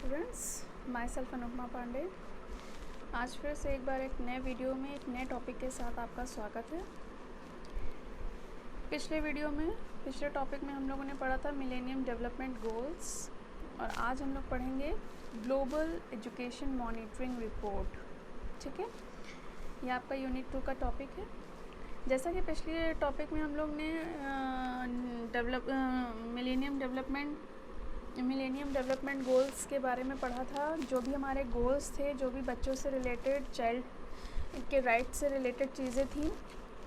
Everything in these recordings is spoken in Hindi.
Students, myself Anupama Pandey. आज फिर से एक बार एक नए वीडियो में एक नए टॉपिक के साथ आपका स्वागत है। पिछले टॉपिक में हम लोगों ने पढ़ा था मिलेनियम डेवलपमेंट गोल्स और आज हम लोग पढ़ेंगे ग्लोबल एजुकेशन मॉनिटरिंग रिपोर्ट। ठीक है, ये आपका यूनिट 2 का टॉपिक है। जैसा कि पिछले टॉपिक में हम लोग ने मिलेनियम डेवलपमेंट गोल्स के बारे में पढ़ा था। जो भी हमारे गोल्स थे, जो भी बच्चों से रिलेटेड, चाइल्ड के राइट से रिलेटेड चीज़ें थी,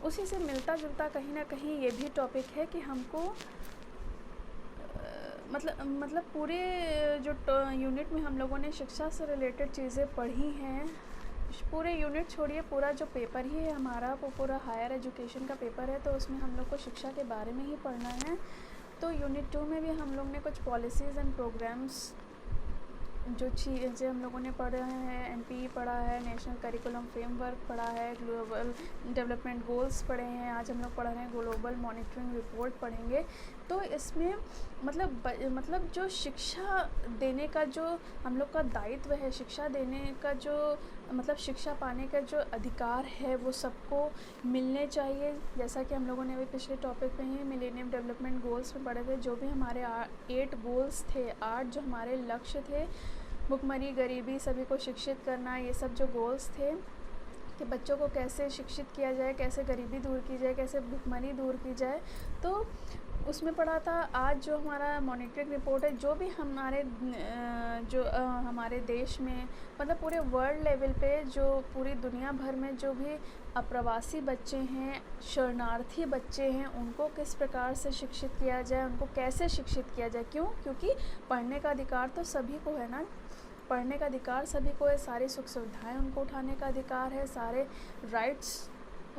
उसी से मिलता जुलता कहीं ना कहीं ये भी टॉपिक है कि हमको मतलब पूरे जो यूनिट में हम लोगों ने शिक्षा से रिलेटेड चीज़ें पढ़ी हैं, पूरे यूनिट छोड़िए, पूरा जो पेपर ही है हमारा वो पूरा हायर एजुकेशन का पेपर है, तो उसमें हम लोग को शिक्षा के बारे में ही पढ़ना है। तो यूनिट 2 में भी हम लोग ने कुछ पॉलिसीज़ एंड प्रोग्राम्स, जो चीज़ें हम लोगों ने पढ़े हैं, एनपीई पढ़ा है, नेशनल करिकुलम फ्रेमवर्क पढ़ा है, ग्लोबल डेवलपमेंट गोल्स पढ़े हैं, आज हम लोग पढ़ रहे हैं ग्लोबल मॉनिटरिंग रिपोर्ट पढ़ेंगे। तो इसमें मतलब जो शिक्षा देने का जो हम लोग का दायित्व है, शिक्षा देने का जो मतलब शिक्षा पाने का जो अधिकार है वो सबको मिलने चाहिए। जैसा कि हम लोगों ने अभी पिछले टॉपिक में ही मिलेनियम डेवलपमेंट गोल्स में पढ़े थे, जो भी हमारे 8 गोल्स थे, 8 जो हमारे लक्ष्य थे, भुखमरी, गरीबी, सभी को शिक्षित करना, ये सब जो गोल्स थे कि बच्चों को कैसे शिक्षित किया जाए, कैसे गरीबी दूर की जाए, कैसे भुखमरी दूर की जाए, तो उसमें पढ़ा था। आज जो हमारा मॉनिटरिंग रिपोर्ट है, जो भी हमारे देश में, मतलब पूरे वर्ल्ड लेवल पे, जो पूरी दुनिया भर में जो भी अप्रवासी बच्चे हैं, शरणार्थी बच्चे हैं, उनको किस प्रकार से शिक्षित किया जाए, उनको कैसे शिक्षित किया जाए। क्योंकि पढ़ने का अधिकार तो सभी को है ना, पढ़ने का अधिकार सभी को है, सारी सुख सुविधाएं उनको उठाने का अधिकार है, सारे राइट्स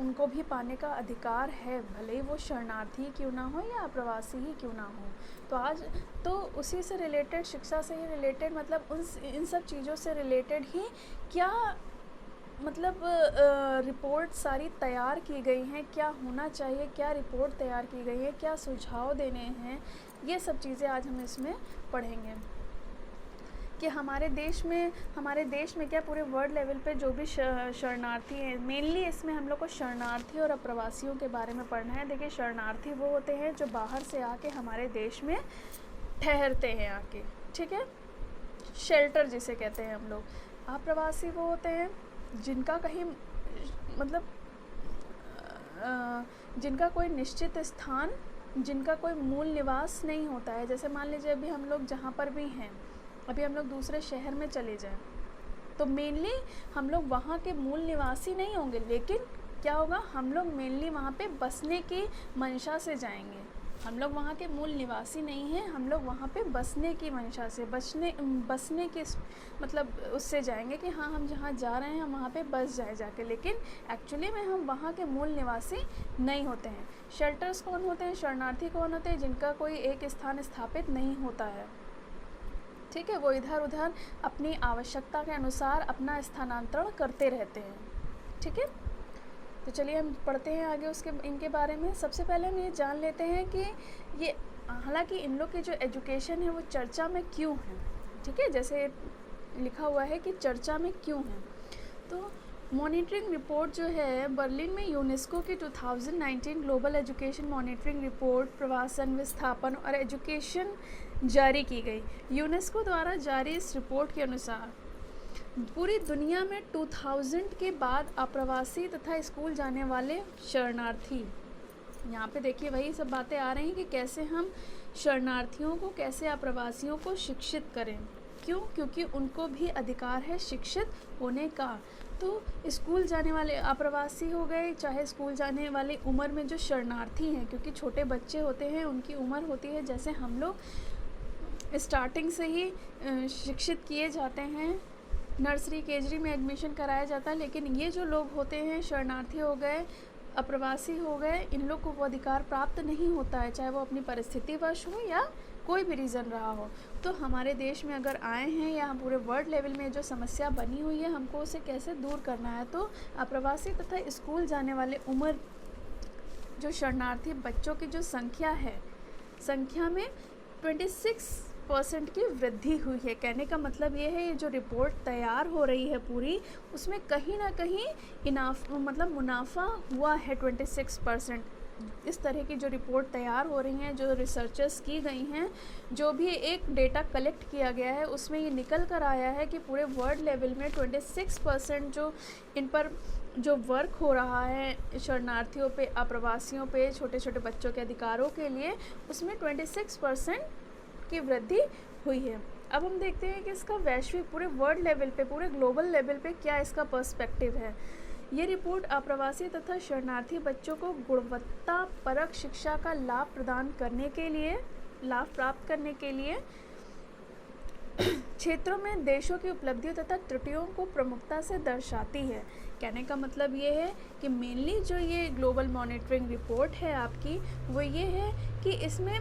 उनको भी पाने का अधिकार है, भले ही वो शरणार्थी क्यों ना हो या अप्रवासी ही क्यों ना हो। तो आज तो उसी से रिलेटेड, शिक्षा से ही रिलेटेड, मतलब इन सब चीज़ों से रिलेटेड ही क्या मतलब रिपोर्ट सारी तैयार की गई हैं, क्या होना चाहिए, क्या रिपोर्ट तैयार की गई है, क्या सुझाव देने हैं, ये सब चीज़ें आज हम इसमें पढ़ेंगे कि हमारे देश में क्या पूरे वर्ल्ड लेवल पे जो भी शरणार्थी हैं, मेनली इसमें हम लोग को शरणार्थी और अप्रवासियों के बारे में पढ़ना है। देखिए, शरणार्थी वो होते हैं जो बाहर से आके हमारे देश में ठहरते हैं आके, ठीक है, शेल्टर जिसे कहते हैं हम लोग। अप्रवासी वो होते हैं जिनका कहीं मतलब जिनका कोई निश्चित स्थान, जिनका कोई मूल निवास नहीं होता है। जैसे मान लीजिए अभी हम लोग जहाँ पर भी हैं, अभी हम लोग दूसरे शहर में चले जाएं, तो मेनली हम लोग वहाँ के मूल निवासी नहीं होंगे, लेकिन क्या होगा, हम लोग मेनली वहाँ पे बसने की मंशा से जाएंगे। हम लोग वहाँ के मूल निवासी नहीं हैं, हम लोग वहाँ पे बसने की मंशा से, बसने की मतलब उससे जाएंगे कि हाँ, हम जहाँ जा रहे हैं हम वहाँ पे बस जाके, लेकिन एक्चुअली में हम वहाँ के मूल निवासी नहीं होते हैं। शेल्टर्स कौन होते हैं, शरणार्थी कौन होते हैं, जिनका कोई एक स्थान स्थापित नहीं होता है, ठीक है, वो इधर उधर अपनी आवश्यकता के अनुसार अपना स्थानांतरण करते रहते हैं। ठीक है, तो चलिए हम पढ़ते हैं आगे इनके बारे में। सबसे पहले हम ये जान लेते हैं कि ये, हालांकि इन लोग की जो एजुकेशन है वो चर्चा में क्यों है। ठीक है, जैसे लिखा हुआ है कि चर्चा में क्यों है। तो मॉनिटरिंग रिपोर्ट जो है, बर्लिन में यूनेस्को की 2019 ग्लोबल एजुकेशन मॉनिटरिंग रिपोर्ट, प्रवासन, विस्थापन और एजुकेशन जारी की गई। यूनेस्को द्वारा जारी इस रिपोर्ट के अनुसार पूरी दुनिया में 2000 के बाद अप्रवासी तथा स्कूल जाने वाले शरणार्थी, यहाँ पे देखिए वही सब बातें आ रही हैं कि कैसे हम शरणार्थियों को, कैसे अप्रवासियों को शिक्षित करें। क्योंकि उनको भी अधिकार है शिक्षित होने का। तो स्कूल जाने वाले अप्रवासी हो गए, चाहे स्कूल जाने वाली उम्र में जो शरणार्थी हैं, क्योंकि छोटे बच्चे होते हैं, उनकी उम्र होती है, जैसे हम लोग स्टार्टिंग से ही शिक्षित किए जाते हैं, नर्सरी केजी में एडमिशन कराया जाता है, लेकिन ये जो लोग होते हैं, शरणार्थी हो गए, अप्रवासी हो गए, इन लोग को वो अधिकार प्राप्त नहीं होता है, चाहे वो अपनी परिस्थितिवश हो या कोई भी रीज़न रहा हो। तो हमारे देश में अगर आए हैं या पूरे वर्ल्ड लेवल में जो समस्या बनी हुई है, हमको उसे कैसे दूर करना है। तो अप्रवासी तथा स्कूल जाने वाले उम्र जो शरणार्थी बच्चों की जो संख्या है, संख्या में 26 26% की वृद्धि हुई है। कहने का मतलब ये है, ये जो रिपोर्ट तैयार हो रही है पूरी, उसमें कहीं ना कहीं मुनाफा हुआ है 26%। इस तरह की जो रिपोर्ट तैयार हो रही हैं, जो रिसर्चर्स की गई हैं, जो भी एक डेटा कलेक्ट किया गया है, उसमें ये निकल कर आया है कि पूरे वर्ल्ड लेवल में 26% जो इन पर जो वर्क हो रहा है शरणार्थियों पे, अप्रवासियों पे, छोटे छोटे बच्चों के अधिकारों के लिए, उसमें 26% की वृद्धि हुई है। अब हम देखते हैं कि इसका वैश्विक, पूरे वर्ल्ड लेवल पे, पूरे ग्लोबल लेवल पे क्या इसका पर्सपेक्टिव है। ये रिपोर्ट अप्रवासी तथा शरणार्थी बच्चों को गुणवत्ता परक शिक्षा का लाभ प्राप्त करने के लिए क्षेत्रों में देशों की उपलब्धियों तथा त्रुटियों को प्रमुखता से दर्शाती है। कहने का मतलब ये है कि मेनली जो ये ग्लोबल मॉनिटरिंग रिपोर्ट है आपकी, वो ये है कि इसमें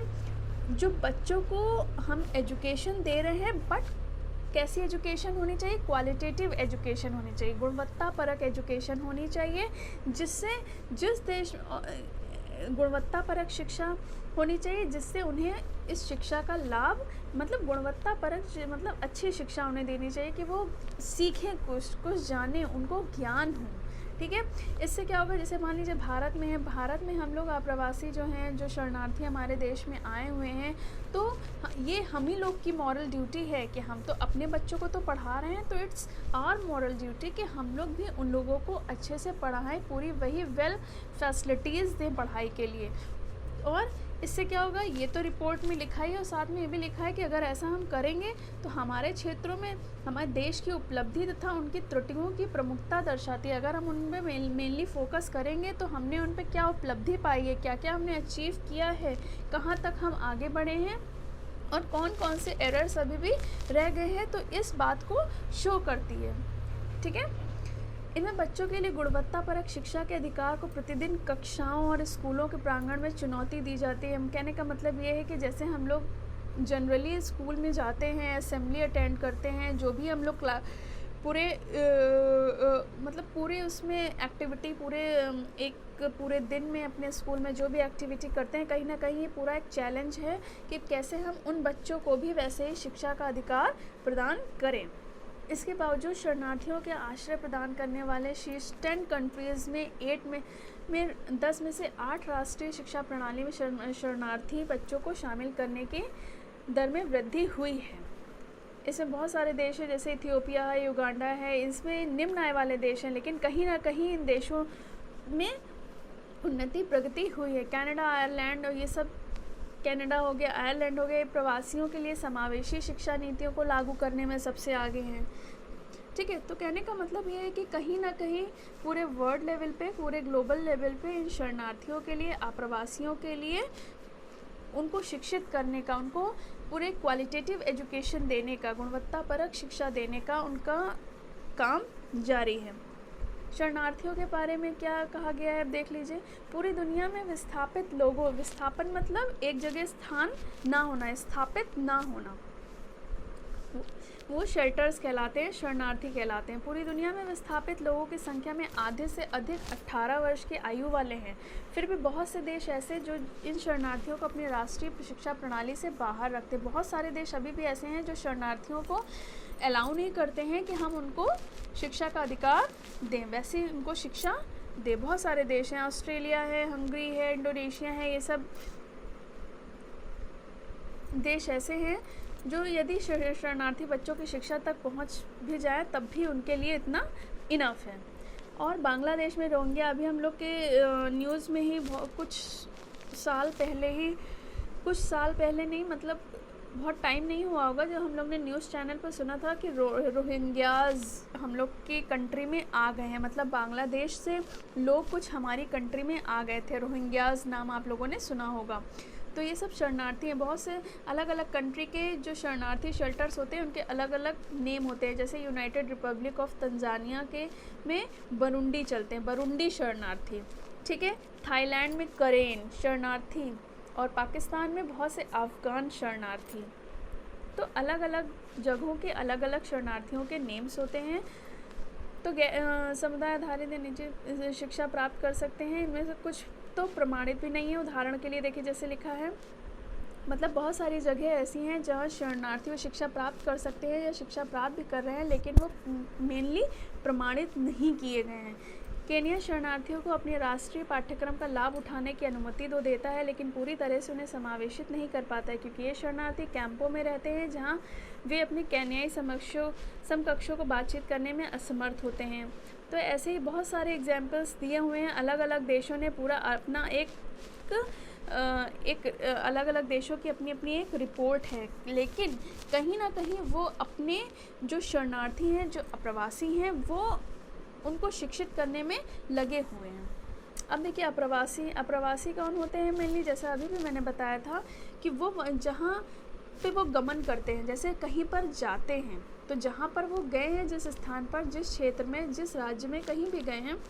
जो बच्चों को हम एजुकेशन दे रहे हैं, बट कैसी एजुकेशन होनी चाहिए? क्वालिटेटिव एजुकेशन होनी चाहिए, गुणवत्ता परक एजुकेशन होनी चाहिए, जिससे गुणवत्ता परक शिक्षा होनी चाहिए, जिससे उन्हें इस शिक्षा का लाभ, मतलब गुणवत्ता परक मतलब अच्छी शिक्षा उन्हें देनी चाहिए कि वो सीखें, कुछ जानें, उनको ज्ञान हो। ठीक है, इससे क्या होगा? जैसे मान लीजिए भारत में है, भारत में हम लोग अप्रवासी जो हैं, जो शरणार्थी हमारे देश में आए हुए हैं, तो ये हम ही लोग की मॉरल ड्यूटी है कि हम तो अपने बच्चों को तो पढ़ा रहे हैं, तो इट्स आवर मॉरल ड्यूटी कि हम लोग भी उन लोगों को अच्छे से पढ़ाएं, पूरी वही वेल फैसिलिटीज़ दें पढ़ाई के लिए। और इससे क्या होगा? ये तो रिपोर्ट में लिखा ही है, और साथ में ये भी लिखा है कि अगर ऐसा हम करेंगे तो हमारे क्षेत्रों में हमारे देश की उपलब्धि तथा उनकी त्रुटियों की प्रमुखता दर्शाती है। अगर हम उन पर मेनली फोकस करेंगे तो हमने उन पर क्या उपलब्धि पाई है, क्या क्या हमने अचीव किया है, कहाँ तक हम आगे बढ़े हैं, और कौन कौन से एरर्स अभी भी रह गए हैं, तो इस बात को शो करती है। ठीक है, इनमें बच्चों के लिए गुणवत्ता परक शिक्षा के अधिकार को प्रतिदिन कक्षाओं और स्कूलों के प्रांगण में चुनौती दी जाती है। कहने का मतलब ये है कि जैसे हम लोग जनरली स्कूल में जाते हैं, असेंबली अटेंड करते हैं, जो भी हम लोग पूरे उसमें एक्टिविटी, पूरे दिन में अपने स्कूल में जो भी एक्टिविटी करते हैं, कहीं ना कहीं ये पूरा एक चैलेंज है कि कैसे हम उन बच्चों को भी वैसे ही शिक्षा का अधिकार प्रदान करें। इसके बावजूद शरणार्थियों के आश्रय प्रदान करने वाले शीर्ष 10 कंट्रीज़ में 10 में से 8 राष्ट्रीय शिक्षा प्रणाली में शरणार्थी बच्चों को शामिल करने की दर में वृद्धि हुई है। इसमें बहुत सारे देश हैं, जैसे इथियोपिया है, युगांडा है, इसमें निम्न आय वाले देश हैं, लेकिन कहीं ना कहीं इन देशों में उन्नति प्रगति हुई है। कनाडा, आयरलैंड और ये सब, कनाडा हो गया, आयरलैंड हो गया, प्रवासियों के लिए समावेशी शिक्षा नीतियों को लागू करने में सबसे आगे हैं। ठीक है, तो कहने का मतलब ये है कि कहीं ना कहीं पूरे वर्ल्ड लेवल पे, पूरे ग्लोबल लेवल पे इन शरणार्थियों के लिए, अप्रवासियों के लिए उनको शिक्षित करने का, उनको पूरे क्वालिटेटिव एजुकेशन देने का, गुणवत्ता परक शिक्षा देने का उनका काम जारी है। शरणार्थियों के बारे में क्या कहा गया है, अब देख लीजिए। पूरी दुनिया में विस्थापित लोगों, विस्थापन मतलब एक जगह स्थान ना होना, स्थापित ना होना, वो शेल्टर्स कहलाते हैं, शरणार्थी कहलाते हैं। पूरी दुनिया में विस्थापित लोगों की संख्या में आधे से अधिक 18 वर्ष की आयु वाले हैं। फिर भी बहुत से देश ऐसे जो इन शरणार्थियों को अपनी राष्ट्रीय शिक्षा प्रणाली से बाहर रखते। बहुत सारे देश अभी भी ऐसे हैं जो शरणार्थियों को अलाउ नहीं करते हैं कि हम उनको शिक्षा का अधिकार दें, वैसे उनको शिक्षा दें। बहुत सारे देश हैं, ऑस्ट्रेलिया है, हंगरी है, इंडोनेशिया है, ये सब देश ऐसे हैं जो यदि शरणार्थी बच्चों की शिक्षा तक पहुंच भी जाए तब भी उनके लिए इतना इनफ है। और बांग्लादेश में रोहिंग्या, अभी हम लोग के न्यूज़ में ही कुछ साल पहले नहीं, मतलब बहुत टाइम नहीं हुआ होगा जब हम लोग ने न्यूज़ चैनल पर सुना था कि रोहिंग्याज़ हम लोग की कंट्री में आ गए हैं। मतलब बांग्लादेश से लोग कुछ हमारी कंट्री में आ गए थे। रोहिंग्याज़ नाम आप लोगों ने सुना होगा। तो ये सब शरणार्थी हैं। बहुत से अलग अलग कंट्री के जो शरणार्थी शेल्टर्स होते हैं उनके अलग अलग नेम होते हैं। जैसे यूनाइटेड रिपब्लिक ऑफ तंजानिया के में बरुंडी चलते हैं, बरुंडी शरणार्थी, ठीक है। थाईलैंड में करेन शरणार्थी, और पाकिस्तान में बहुत से अफ़गान शरणार्थी। तो अलग अलग जगहों के अलग अलग शरणार्थियों के नेम्स होते हैं। तो समुदाय आधारित निजी शिक्षा प्राप्त कर सकते हैं। इनमें से कुछ तो प्रमाणित भी नहीं है। उदाहरण के लिए देखिए, जैसे लिखा है मतलब बहुत सारी जगह ऐसी हैं जहाँ शरणार्थी वो शिक्षा प्राप्त कर सकते हैं या शिक्षा प्राप्त भी कर रहे हैं, लेकिन वो मेनली प्रमाणित नहीं किए गए हैं। केन्या शरणार्थियों को अपने राष्ट्रीय पाठ्यक्रम का लाभ उठाने की अनुमति तो देता है, लेकिन पूरी तरह से उन्हें समावेशित नहीं कर पाता है, क्योंकि ये शरणार्थी कैंपों में रहते हैं जहाँ वे अपने केन्याई समकक्षों को बातचीत करने में असमर्थ होते हैं। तो ऐसे ही बहुत सारे एग्जाम्पल्स दिए हुए हैं। अलग अलग देशों ने पूरा अपना एक अलग अलग देशों की अपनी अपनी एक रिपोर्ट है, लेकिन कहीं ना कहीं वो अपने जो शरणार्थी हैं, जो अप्रवासी हैं, वो उनको शिक्षित करने में लगे हुए हैं। अब देखिए अप्रवासी कौन होते हैं मेनली, जैसा अभी भी मैंने बताया था कि वो जहाँ पे वो गमन करते हैं, जैसे कहीं पर जाते हैं तो जहाँ पर वो गए हैं, जिस स्थान पर, जिस क्षेत्र में, जिस राज्य में कहीं भी गए हैं,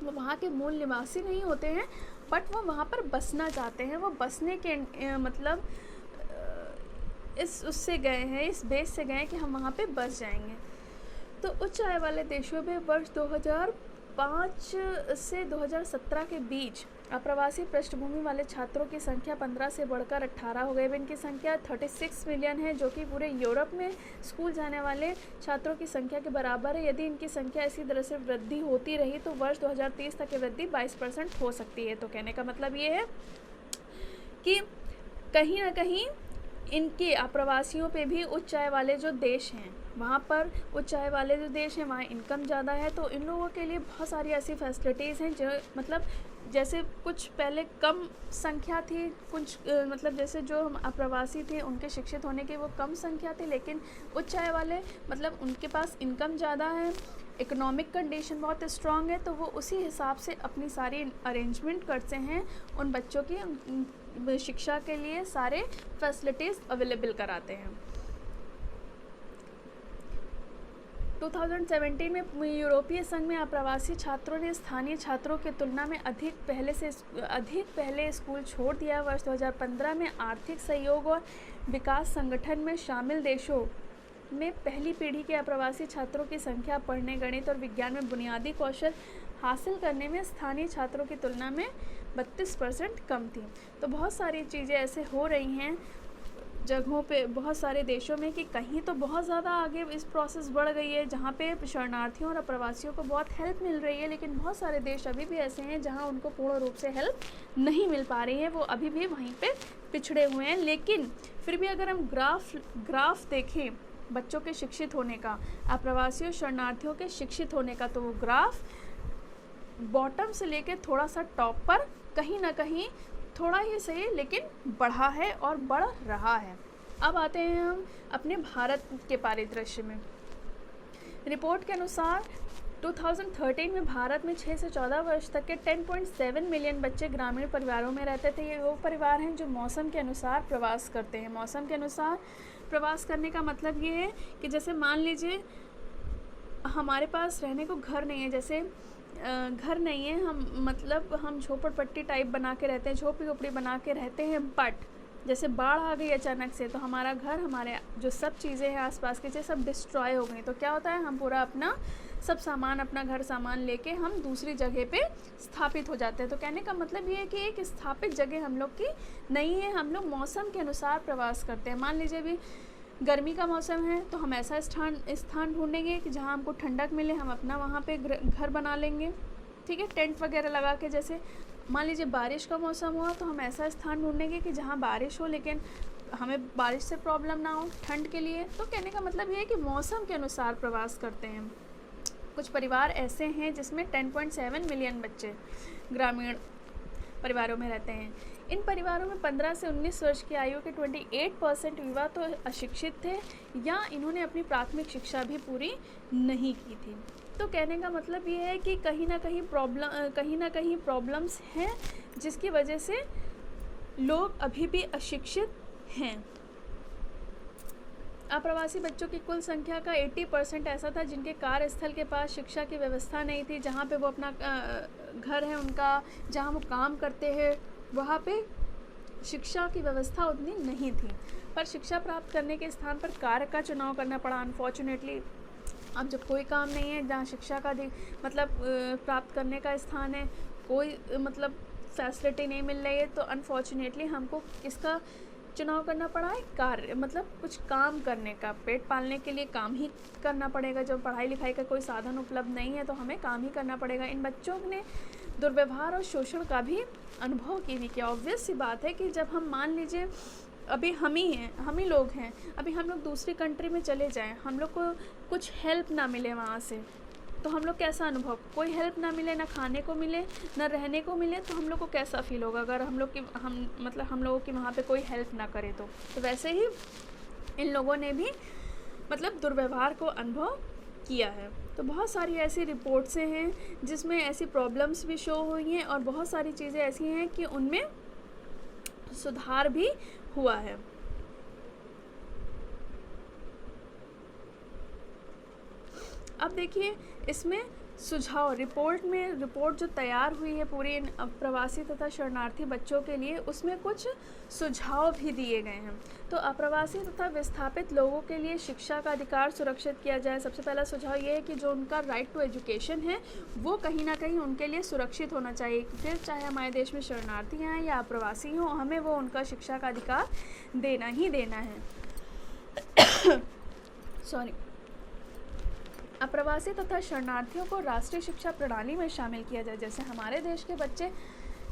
वो वहाँ के मूल निवासी नहीं होते हैं, बट वो वहाँ पर बसना चाहते हैं। वो बसने के मतलब उससे गए हैं, इस बेस से गए हैं कि हम वहाँ पे बस जाएंगे। तो उच्च आय वाले देशों में वर्ष 2005 से 2017 के बीच अप्रवासी पृष्ठभूमि वाले छात्रों की संख्या 15 से बढ़कर 18 हो गई। इनकी संख्या 36 मिलियन है, जो कि पूरे यूरोप में स्कूल जाने वाले छात्रों की संख्या के बराबर है। यदि इनकी संख्या इसी तरह से वृद्धि होती रही तो वर्ष 2030 तक की वृद्धि 22% हो सकती है। तो कहने का मतलब ये है कि कहीं ना कहीं इनके अप्रवासियों पे भी उच्च आय वाले जो देश हैं, वहाँ पर उच्च आय वाले जो देश हैं वहाँ इनकम ज़्यादा है, तो इन लोगों के लिए बहुत सारी ऐसी फैसिलिटीज़ हैं जो मतलब जैसे कुछ पहले कम संख्या थी, कुछ मतलब जैसे जो हम अप्रवासी थे उनके शिक्षित होने की वो कम संख्या थी, लेकिन उच्च आय वाले मतलब उनके पास इनकम ज़्यादा है, इकोनॉमिक कंडीशन बहुत स्ट्रांग है, तो वो उसी हिसाब से अपनी सारी अरेंजमेंट करते हैं, उन बच्चों की शिक्षा के लिए सारे फैसिलिटीज़ अवेलेबल कराते हैं। 2017 में यूरोपीय संघ में अप्रवासी छात्रों ने स्थानीय छात्रों की तुलना में अधिक पहले स्कूल छोड़ दिया। वर्ष 2015 में आर्थिक सहयोग और विकास संगठन में शामिल देशों में पहली पीढ़ी के अप्रवासी छात्रों की संख्या पढ़ने, गणित और विज्ञान में बुनियादी कौशल हासिल करने में स्थानीय छात्रों की तुलना में 32% कम थी। तो बहुत सारी चीज़ें ऐसे हो रही हैं जगहों पे, बहुत सारे देशों में, कि कहीं तो बहुत ज़्यादा आगे इस प्रोसेस बढ़ गई है जहाँ पे शरणार्थियों और अप्रवासियों को बहुत हेल्प मिल रही है, लेकिन बहुत सारे देश अभी भी ऐसे हैं जहाँ उनको पूर्ण रूप से हेल्प नहीं मिल पा रही है, वो अभी भी वहीं पे पिछड़े हुए हैं। लेकिन फिर भी अगर हम ग्राफ देखें बच्चों के शिक्षित होने का, अप्रवासियों शरणार्थियों के शिक्षित होने का, तो वो ग्राफ बॉटम से लेकर थोड़ा सा टॉप पर कहीं ना कहीं थोड़ा ही सही लेकिन बढ़ा है और बढ़ रहा है। अब आते हैं हम अपने भारत के परिदृश्य में। रिपोर्ट के अनुसार 2013 में भारत में 6 से 14 वर्ष तक के 10.7 मिलियन बच्चे ग्रामीण परिवारों में रहते थे। ये वो परिवार हैं जो मौसम के अनुसार प्रवास करते हैं। मौसम के अनुसार प्रवास करने का मतलब ये है कि जैसे मान लीजिए हमारे पास रहने को घर नहीं है, जैसे घर नहीं है, हम झोपड़पट्टी टाइप बना के रहते हैं, झोपड़ी ओपड़ी बना के रहते हैं, बट जैसे बाढ़ आ गई अचानक से तो हमारा घर, हमारे जो सब चीज़ें हैं आसपास की चीज़ें सब डिस्ट्रॉय हो गई, तो क्या होता है हम पूरा अपना सब सामान, अपना घर सामान लेके हम दूसरी जगह पे स्थापित हो जाते हैं। तो कहने का मतलब ये है कि एक स्थापित जगह हम लोग की नहीं है, हम लोग मौसम के अनुसार प्रवास करते हैं। मान लीजिए अभी गर्मी का मौसम है तो हम ऐसा स्थान ढूंढेंगे कि जहाँ हमको ठंडक मिले, हम अपना वहाँ पे घर बना लेंगे, ठीक है, टेंट वगैरह लगा के। जैसे मान लीजिए बारिश का मौसम हुआ तो हम ऐसा स्थान ढूंढेंगे कि जहाँ बारिश हो लेकिन हमें बारिश से प्रॉब्लम ना हो ठंड के लिए। तो कहने का मतलब ये है कि मौसम के अनुसार प्रवास करते हैं। कुछ परिवार ऐसे हैं जिसमें 10.7 मिलियन बच्चे ग्रामीण परिवारों में रहते हैं। इन परिवारों में 15 से 19 वर्ष की आयु के 28% युवा तो अशिक्षित थे या इन्होंने अपनी प्राथमिक शिक्षा भी पूरी नहीं की थी। तो कहने का मतलब ये है कि कहीं ना कहीं प्रॉब्लम्स हैं जिसकी वजह से लोग अभी भी अशिक्षित हैं। अप्रवासी बच्चों की कुल संख्या का 80% ऐसा था जिनके कार्यस्थल के पास शिक्षा की व्यवस्था नहीं थी। जहाँ पे वो अपना घर है उनका, जहाँ वो काम करते हैं, वहाँ पे शिक्षा की व्यवस्था उतनी नहीं थी, पर शिक्षा प्राप्त करने के स्थान पर कार्य का चुनाव करना पड़ा। अनफॉर्चुनेटली अब जब कोई काम नहीं है जहाँ शिक्षा का प्राप्त करने का स्थान है, कोई फैसिलिटी नहीं मिल रही है, तो अनफॉर्चुनेटली हमको इसका चुनाव करना पड़ा है? कार्य, मतलब कुछ काम करने का, पेट पालने के लिए काम ही करना पड़ेगा। जब पढ़ाई लिखाई का कोई साधन उपलब्ध नहीं है तो हमें काम ही करना पड़ेगा। इन बच्चों ने दुर्व्यवहार और शोषण का भी अनुभव की भी किया। ऑब्वियस सी बात है कि जब हम मान लीजिए अभी हम ही लोग हैं, अभी हम लोग दूसरी कंट्री में चले जाएं, हम लोग को कुछ हेल्प ना मिले वहाँ से, तो हम लोग कैसा अनुभव, कोई हेल्प ना मिले, ना खाने को मिले, ना रहने को मिले, तो हम लोग को कैसा फील होगा अगर हम लोगों की वहाँ पे कोई हेल्प ना करे तो वैसे ही इन लोगों ने भी मतलब दुर्व्यवहार को अनुभव किया है। तो बहुत सारी ऐसी रिपोर्ट्सें हैं जिसमें ऐसी प्रॉब्लम्स भी शो हुई हैं और बहुत सारी चीज़ें ऐसी हैं कि उनमें सुधार भी हुआ है। अब देखिए इसमें सुझाव, रिपोर्ट जो तैयार हुई है पूरी इन अप्रवासी तथा शरणार्थी बच्चों के लिए, उसमें कुछ सुझाव भी दिए गए हैं। तो अप्रवासी तथा विस्थापित लोगों के लिए शिक्षा का अधिकार सुरक्षित किया जाए। सबसे पहला सुझाव ये है कि जो उनका राइट टू एजुकेशन है वो कहीं ना कहीं उनके लिए सुरक्षित होना चाहिए। फिर चाहे हमारे देश में शरणार्थी हैं या अप्रवासी हों, हमें वो उनका शिक्षा का अधिकार देना ही देना है। सॉरी। अप्रवासी तथा शरणार्थियों को राष्ट्रीय शिक्षा प्रणाली में शामिल किया जाए। जैसे हमारे देश के बच्चे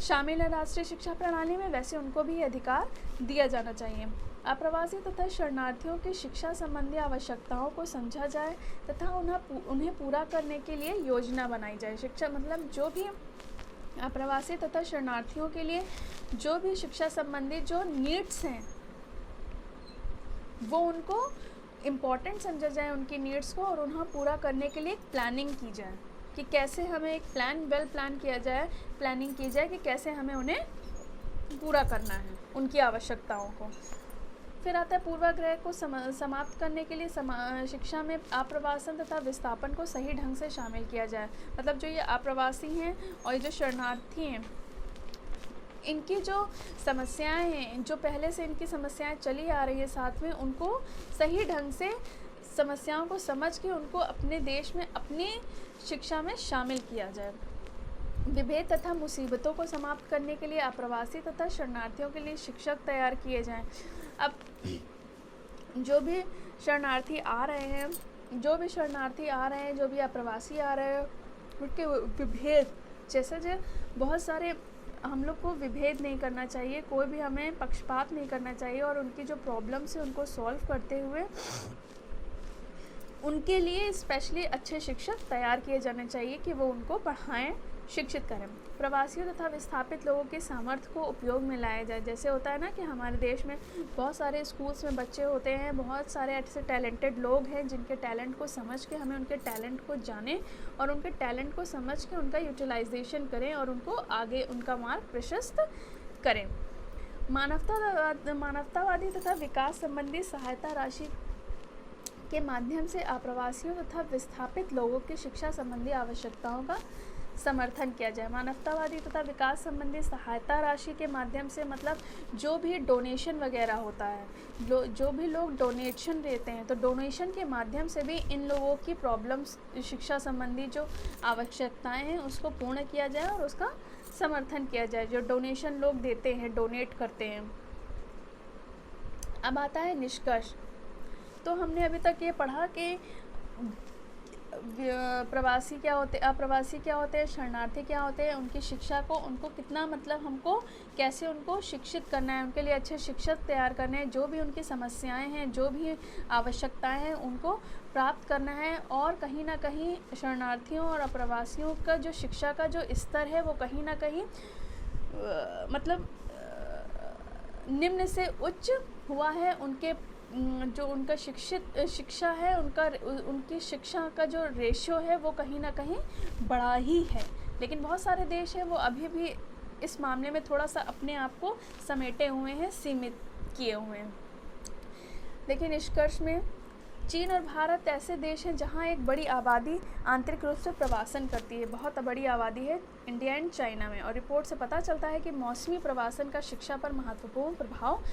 शामिल हैं राष्ट्रीय शिक्षा प्रणाली में, वैसे उनको भी अधिकार दिया जाना चाहिए। अप्रवासी तथा शरणार्थियों की शिक्षा संबंधी आवश्यकताओं को समझा जाए तथा उन्हें पूरा करने के लिए योजना बनाई जाए। शिक्षा मतलब जो भी अप्रवासी तथा शरणार्थियों के लिए जो भी शिक्षा संबंधी जो नीड्स हैं वो उनको इम्पॉर्टेंट समझा जाए, उनकी नीड्स को, और उन्हें पूरा करने के लिए प्लानिंग की जाए कि कैसे हमें एक प्लानिंग की जाए कि कैसे हमें उन्हें पूरा करना है, उनकी आवश्यकताओं को। फिर आता है पूर्वाग्रह को समाप्त करने के लिए शिक्षा में आप्रवासन तथा विस्थापन को सही ढंग से शामिल किया जाए। मतलब जो ये आप्रवासी हैं और ये जो शरणार्थी हैं, इनकी जो समस्याएं हैं, जो पहले से इनकी समस्याएं चली आ रही है साथ में, उनको सही ढंग से समस्याओं को समझ के उनको अपने देश में अपनी शिक्षा में शामिल किया जाए। विभेद तथा मुसीबतों को समाप्त करने के लिए अप्रवासी तथा शरणार्थियों के लिए शिक्षक तैयार किए जाएं। अब जो भी शरणार्थी आ रहे हैं, जो भी अप्रवासी आ रहे हैं, उनके विभेद जैसे बहुत सारे, हम लोग को विभेद नहीं करना चाहिए, कोई भी हमें पक्षपात नहीं करना चाहिए, और उनकी जो प्रॉब्लम्स है उनको सॉल्व करते हुए उनके लिए स्पेशली अच्छे शिक्षक तैयार किए जाने चाहिए कि वो उनको पढ़ाएं, शिक्षित करें। प्रवासियों तथा विस्थापित लोगों के सामर्थ्य को उपयोग में लाया जाए। जैसे होता है ना कि हमारे देश में बहुत सारे स्कूल्स में बच्चे होते हैं, बहुत सारे ऐसे टैलेंटेड लोग हैं जिनके टैलेंट को समझ के हमें उनके टैलेंट को जानें और उनके टैलेंट को समझ के उनका यूटिलाइजेशन करें और उनको आगे उनका मार्ग प्रशस्त करें। मानवतावादी तथा विकास संबंधी सहायता राशि के माध्यम से अप्रवासियों तथा विस्थापित लोगों की शिक्षा संबंधी आवश्यकताओं का समर्थन किया जाए। मानवतावादी तथा विकास संबंधी सहायता राशि के माध्यम से मतलब जो भी डोनेशन वगैरह होता है, जो भी लोग डोनेशन देते हैं, तो डोनेशन के माध्यम से भी इन लोगों की प्रॉब्लम्स, शिक्षा संबंधी जो आवश्यकताएं हैं उसको पूर्ण किया जाए और उसका समर्थन किया जाए, जो डोनेशन लोग देते हैं, डोनेट करते हैं। अब आता है निष्कर्ष। तो हमने अभी तक ये पढ़ा कि प्रवासी क्या होते, अप्रवासी क्या होते हैं, शरणार्थी क्या होते हैं, उनकी शिक्षा को, उनको कितना मतलब हमको कैसे उनको शिक्षित करना है, उनके लिए अच्छे शिक्षक तैयार करने हैं, जो भी उनकी समस्याएं हैं, जो भी आवश्यकताएं हैं उनको प्राप्त करना है। और कहीं ना कहीं शरणार्थियों और अप्रवासियों का जो शिक्षा का जो स्तर है वो कहीं ना कहीं मतलब निम्न से उच्च हुआ है। उनके जो उनका शिक्षा है, उनकी शिक्षा का जो रेशियो है वो कहीं ना कहीं बड़ा ही है। लेकिन बहुत सारे देश हैं वो अभी भी इस मामले में थोड़ा सा अपने आप को समेटे हुए हैं, सीमित किए हुए हैं। देखिए निष्कर्ष में चीन और भारत ऐसे देश हैं जहां एक बड़ी आबादी आंतरिक रूप से प्रवासन करती है। बहुत बड़ी आबादी है इंडिया एंड चाइना में, और रिपोर्ट से पता चलता है कि मौसमी प्रवासन का शिक्षा पर महत्वपूर्ण प्रभाव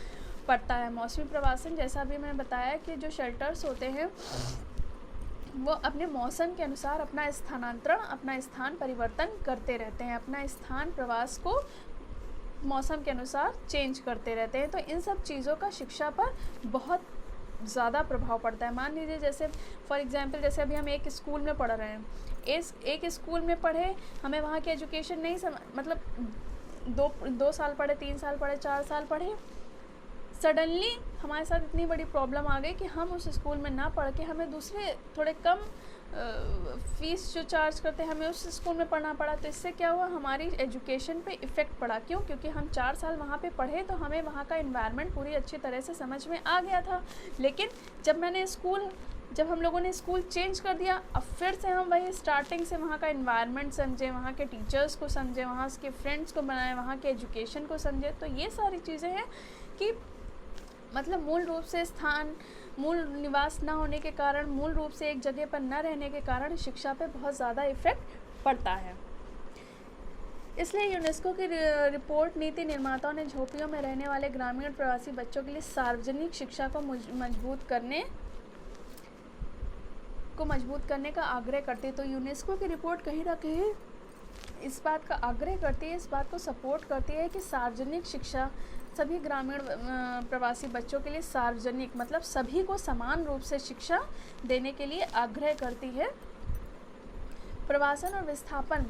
पड़ता है। मौसमी प्रवासन, जैसा भी मैंने बताया कि जो शेल्टर्स होते हैं वो अपने मौसम के अनुसार अपना स्थानांतरण, अपना स्थान परिवर्तन करते रहते हैं, अपना स्थान प्रवास को मौसम के अनुसार चेंज करते रहते हैं। तो इन सब चीज़ों का शिक्षा पर बहुत ज़्यादा प्रभाव पड़ता है। मान लीजिए जैसे फॉर एग्ज़ाम्पल जैसे अभी हम एक स्कूल में पढ़ रहे हैं, एक स्कूल में पढ़े, हमें वहाँ की एजुकेशन नहीं मतलब 2 साल पढ़े, 3 साल पढ़े, 4 साल पढ़े, सडनली हमारे साथ इतनी बड़ी प्रॉब्लम आ गई कि हम उस स्कूल में ना पढ़ के हमें दूसरे थोड़े कम फ़ीस जो चार्ज करते हैं हमें उस स्कूल में पढ़ना पड़ा। तो इससे क्या हुआ, हमारी एजुकेशन पे इफ़ेक्ट पड़ा। क्यों? क्योंकि हम 4 साल वहाँ पे पढ़े तो हमें वहाँ का एनवायरनमेंट पूरी अच्छी तरह से समझ में आ गया था। लेकिन जब हम लोगों ने स्कूल चेंज कर दिया, अब फिर से हम वही स्टार्टिंग से वहाँ का एनवायरनमेंट समझे, वहाँ के टीचर्स को समझे, वहाँ के फ्रेंड्स को बनाए, वहाँ के एजुकेशन को समझे। तो ये सारी चीज़ें हैं कि मतलब मूल निवास ना होने के कारण, मूल रूप से एक जगह पर न रहने के कारण शिक्षा पे बहुत ज़्यादा इफ़ेक्ट पड़ता है। इसलिए यूनेस्को की रिपोर्ट नीति निर्माताओं ने झोपड़ियों में रहने वाले ग्रामीण प्रवासी बच्चों के लिए सार्वजनिक शिक्षा को मजबूत करने का आग्रह करती है। तो यूनेस्को की रिपोर्ट कहीं ना कहीं इस बात का आग्रह करती है, इस बात को सपोर्ट करती है कि सार्वजनिक शिक्षा सभी ग्रामीण प्रवासी बच्चों के लिए सार्वजनिक मतलब सभी को समान रूप से शिक्षा देने के लिए आग्रह करती है। प्रवासन और विस्थापन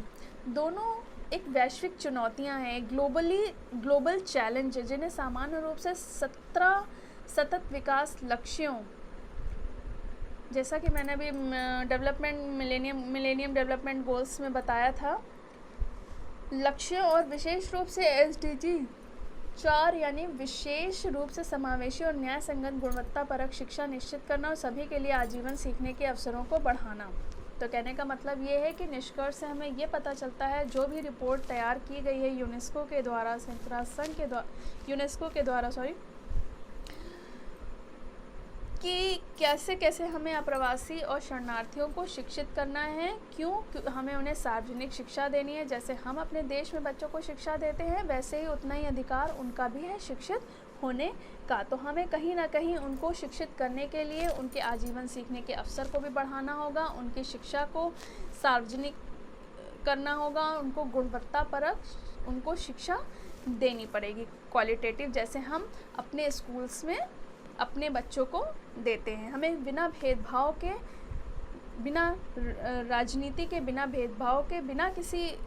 दोनों एक वैश्विक चुनौतियां हैं, ग्लोबल चैलेंज है, जिन्हें सामान्य रूप से 17 सतत विकास लक्ष्यों, जैसा कि मैंने अभी मिलेनियम डेवलपमेंट गोल्स में बताया था, लक्ष्यों और विशेष रूप से SDG 4 यानी विशेष रूप से समावेशी और न्याय संगत गुणवत्तापरक शिक्षा निश्चित करना और सभी के लिए आजीवन सीखने के अवसरों को बढ़ाना। तो कहने का मतलब ये है कि निष्कर्ष से हमें ये पता चलता है, जो भी रिपोर्ट तैयार की गई है यूनेस्को के द्वारा कि कैसे हमें अप्रवासी और शरणार्थियों को शिक्षित करना है। क्यों हमें उन्हें सार्वजनिक शिक्षा देनी है। जैसे हम अपने देश में बच्चों को शिक्षा देते हैं, वैसे ही उतना ही अधिकार उनका भी है शिक्षित होने का। तो हमें कहीं ना कहीं उनको शिक्षित करने के लिए उनके आजीवन सीखने के अवसर को भी बढ़ाना होगा, उनकी शिक्षा को सार्वजनिक करना होगा, उनको गुणवत्तापरक उनको शिक्षा देनी पड़ेगी, क्वालिटेटिव, जैसे हम अपने स्कूल्स में अपने बच्चों को देते हैं। हमें बिना भेदभाव के, बिना राजनीति के, बिना भेदभाव के, बिना किसी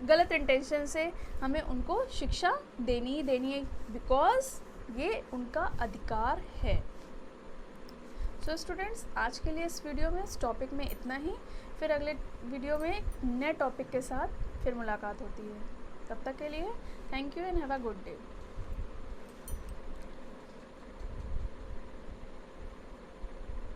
गलत इंटेंशन से हमें उनको शिक्षा देनी ही देनी है, बिकॉज ये उनका अधिकार है। सो स्टूडेंट्स, आज के लिए इस वीडियो में इस टॉपिक में इतना ही। फिर अगले वीडियो में एक नए टॉपिक के साथ फिर मुलाकात होती है। तब तक के लिए thank you and have a good day.